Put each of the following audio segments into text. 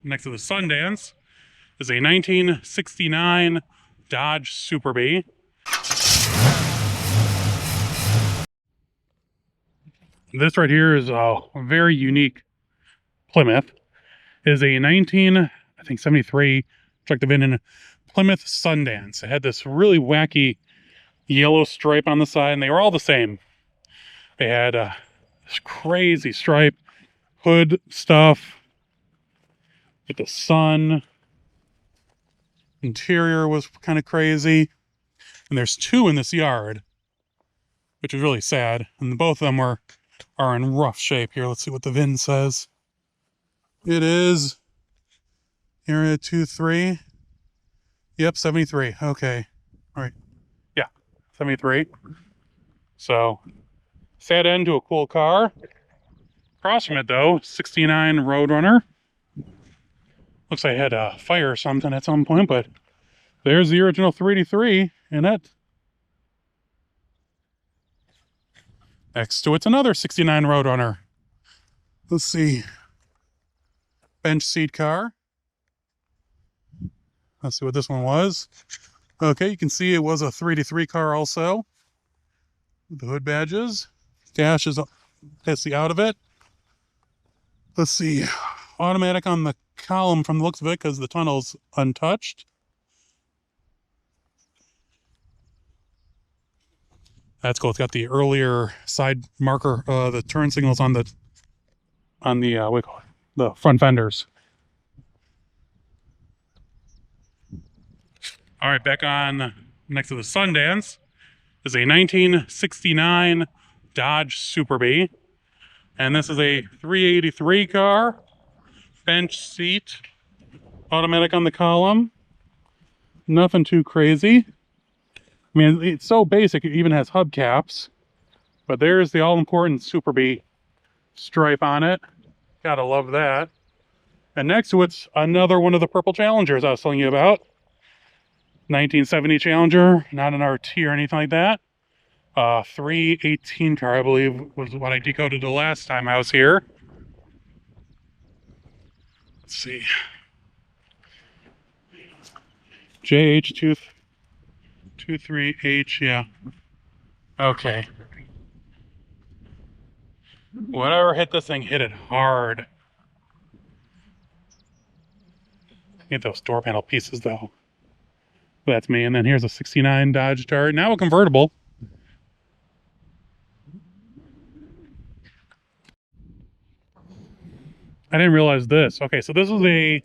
next to the Sundance is a 1969 Dodge Super Bee. This right here is a very unique Plymouth. It is a 1973 truck that been in Plymouth Sundance. It had this really wacky yellow stripe on the side, and they were all the same. They had this crazy stripe hood stuff with the sun. Interior was kind of crazy. And there's two in this yard, which is really sad. And both of them are in rough shape. Here, let's see what the VIN says. It is area 23. Yep, 73. Okay. All right. Yeah, 73. So, sad end to a cool car. Across from it, though, 69 Roadrunner. Looks like it had a fire or something at some point, but there's the original 383 in it. Next to it's another 69 Roadrunner. Let's see. Bench seat car. Let's see what this one was. Okay, you can see it was a 383 car also. The hood badges. Dash is basically out of it. Let's see. Automatic on the column from the looks of it because the tunnel's untouched. That's cool. It's got the earlier side marker, the turn signals on the what do you call it? The front fenders. All right, back on next to the Sundance is a 1969 Dodge Super Bee. And this is a 383 car, bench seat, automatic on the column. Nothing too crazy. I mean, it's so basic, it even has hubcaps. But there's the all-important Super Bee stripe on it. Gotta love that. And next to it's another one of the purple Challengers I was telling you about. 1970 Challenger, not an RT or anything like that. 318 car, I believe, was what I decoded the last time I was here. Let's see. JH23H, yeah. Okay. Whatever hit this thing, hit it hard. Get those door panel pieces, though. That's me. And then here's a 69 Dodge Dart. Now a convertible. I didn't realize this. Okay, so this is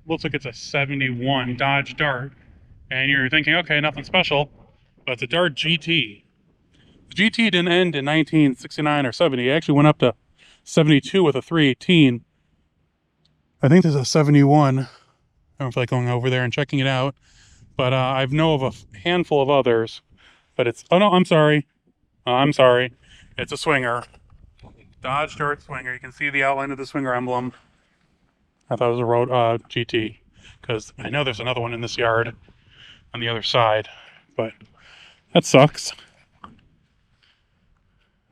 looks like it's a 71 Dodge Dart. And you're thinking, okay, nothing special. But it's a Dart GT. The GT didn't end in 1969 or 70. It actually went up to 72 with a 318. I think there's a 71. I don't feel like going over there and checking it out. But I know of a handful of others. But it's... Oh, no, I'm sorry. I'm sorry. It's a Swinger. Dodge Dart Swinger. You can see the outline of the Swinger emblem. I thought it was a road GT. Because I know there's another one in this yard on the other side. But that sucks.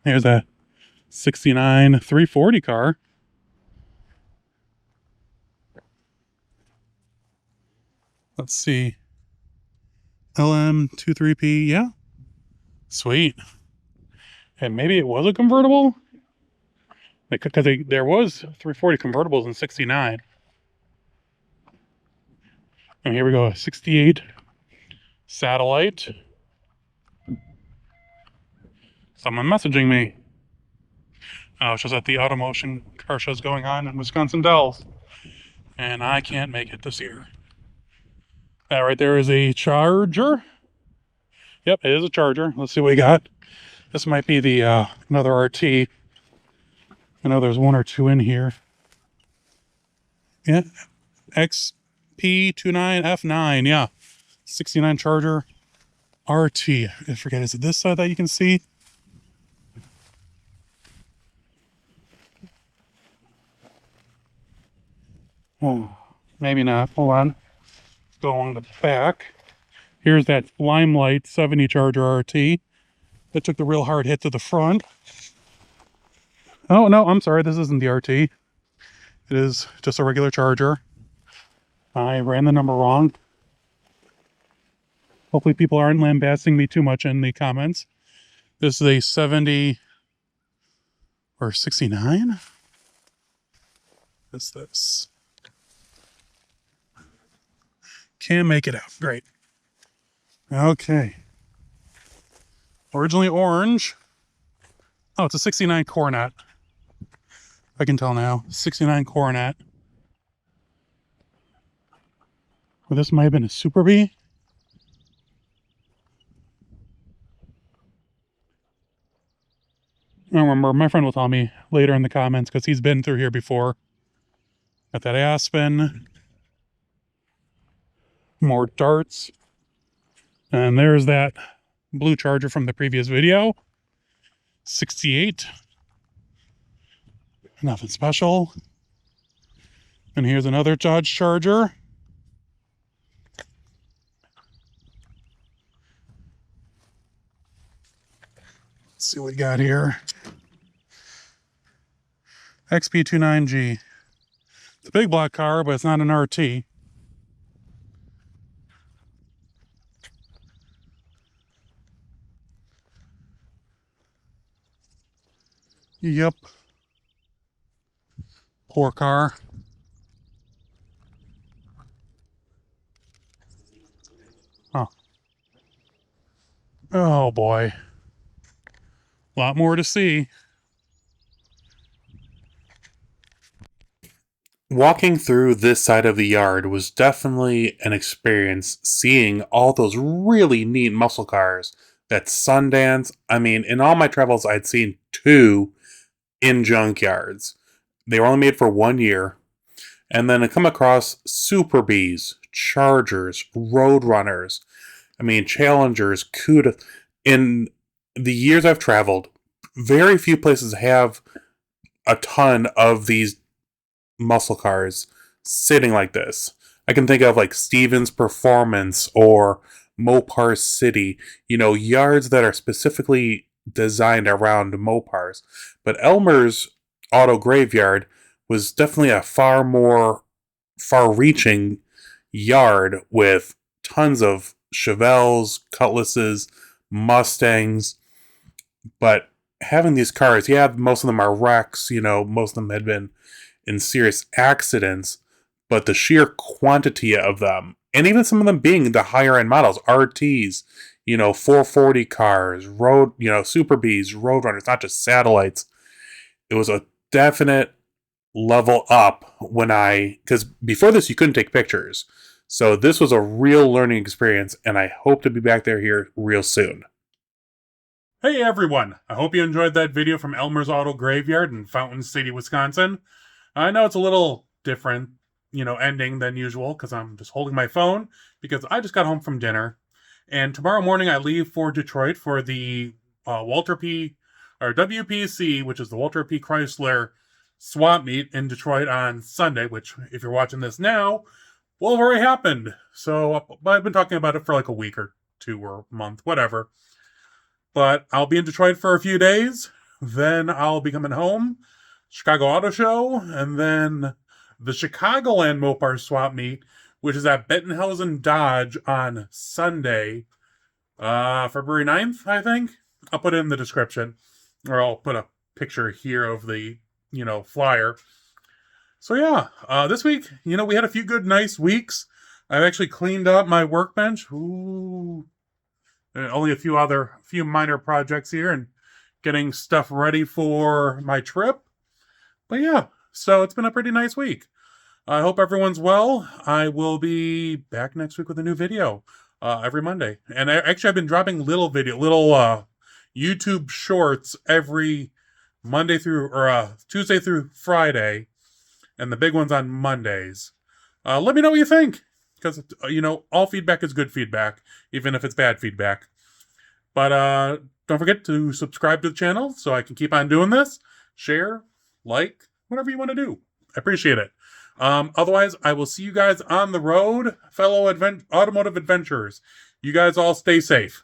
Here's a 69 340 car. Let's see. LM23P, yeah. Sweet. And maybe it was a convertible? Because there was 340 convertibles in 69. And here we go, a 68 Satellite. Someone messaging me. Oh, it's just at the Automotion car show's going on in Wisconsin Dells. And I can't make it this year. That right there is a Charger. Yep, it is a Charger. Let's see what we got. This might be the another RT. I know there's one or two in here. Yeah, XP29F9. Yeah, 69 Charger RT. I forget, is it this side that you can see? Oh, maybe not. Hold on. Go along the back. Here's that Limelight 70 Charger RT that took the real hard hit to the front. Oh, no, I'm sorry. This isn't the RT. It is just a regular Charger. I ran the number wrong. Hopefully people aren't lambasting me too much in the comments. This is a 70 or 69? What's this? Can't make it out. Great. Okay. Originally orange. Oh, it's a 69 Coronet. I can tell now. 69 Coronet. Well, this might have been a Super Bee. I don't remember. My friend will tell me later in the comments because he's been through here before. Got that Aspen. More darts. And there's that blue Charger from the previous video. 68. Nothing special. And here's another Dodge Charger. Let's see what we got here. XP29G. It's a big black car, but it's not an RT. Yep. Poor car. Oh. Oh boy. A lot more to see. Walking through this side of the yard was definitely an experience, seeing all those really neat muscle cars. That Sundance, I mean, in all my travels, I'd seen 2 in junkyards. They were only made for 1 year. And then I come across Super Bees, Chargers, Roadrunners, I mean, Challengers, Cuda. In the years I've traveled, very few places have a ton of these muscle cars sitting like this. I can think of like Stevens Performance or Mopars City, yards that are specifically designed around Mopars. But Elmer's Auto Graveyard was definitely a far reaching yard with tons of Chevelles, Cutlasses, Mustangs. But having these cars, yeah, most of them are wrecks, most of them had been in serious accidents, but the sheer quantity of them, and even some of them being the higher end models, RTs, 440 cars, Super Bees, Roadrunners, not just satellites. It was a definite level up because before this you couldn't take pictures. So this was a real learning experience, and I hope to be back here real soon. Hey everyone, I hope you enjoyed that video from Elmer's Auto Graveyard in Fountain City, Wisconsin. I know it's a little different, ending than usual because I'm just holding my phone because I just got home from dinner. And tomorrow morning I leave for Detroit for the WPC, which is the Walter P. Chrysler swap meet in Detroit on Sunday, which if you're watching this now, will have already happened. So I've been talking about it for like a week or 2 or a month, whatever. But I'll be in Detroit for a few days. Then I'll be coming home. Chicago Auto Show, and then the Chicagoland Mopar swap meet, which is at Bettenhausen Dodge on Sunday, February 9th, I think. I'll put it in the description, or I'll put a picture here of the, flyer. So yeah, this week, we had a few good, nice weeks. I've actually cleaned up my workbench. Ooh. Only a few minor projects here, and getting stuff ready for my trip. But yeah, so it's been a pretty nice week. I hope everyone's well. I will be back next week with a new video every Monday. And I've been dropping little YouTube shorts every Monday or Tuesday through Friday, and the big ones on Mondays. Let me know what you think, because all feedback is good feedback, even if it's bad feedback. But don't forget to subscribe to the channel so I can keep on doing this. Share, like, whatever you want to do. I appreciate it. Otherwise, I will see you guys on the road, fellow automotive adventurers. You guys all stay safe.